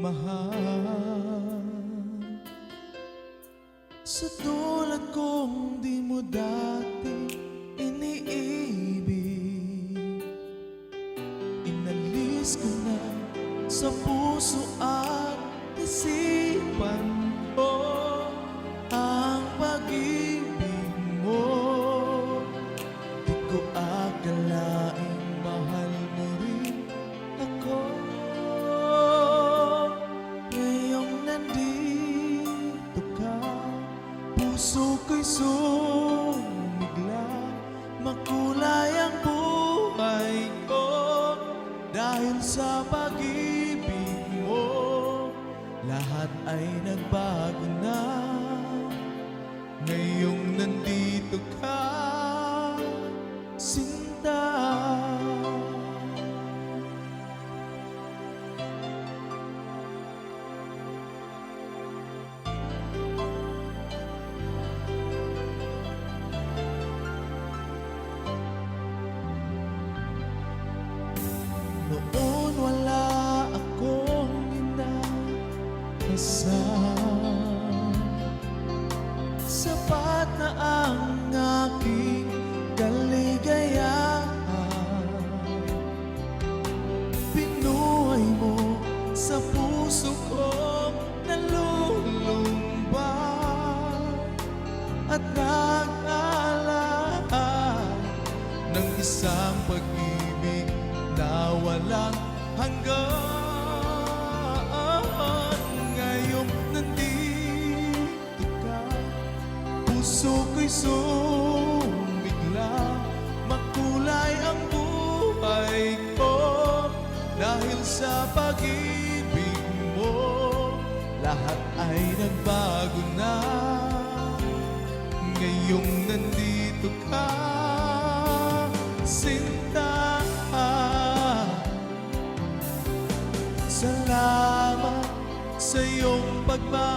mahal. Sa tulad kong di mo dati iniibig, inalis ko na sa puso at isipan ko ang pag-ibig mo. Di ko akalaing mahal mo rin ako. Ngayong nandito ka, puso ko'y sumigla, makulay ang buhay ko dahil sa pag-ibig mo. Lahat ay nagbago na ngayong nandito ka, sinta. Noon wala akong inaasahan, sapat na ang aking kaligayahan. Pinuhay mo sa puso kong nalulumbay at nag-alala ng isang pag-ibig na walang hanggan. Ngayong nandito ka, puso ko'y sumigla, makulay ang buhay ko dahil sa pag-ibig mo. Lahat ay nagbago na ngayong nandito ka, sinta. Salamat sa iyong pagmamahal.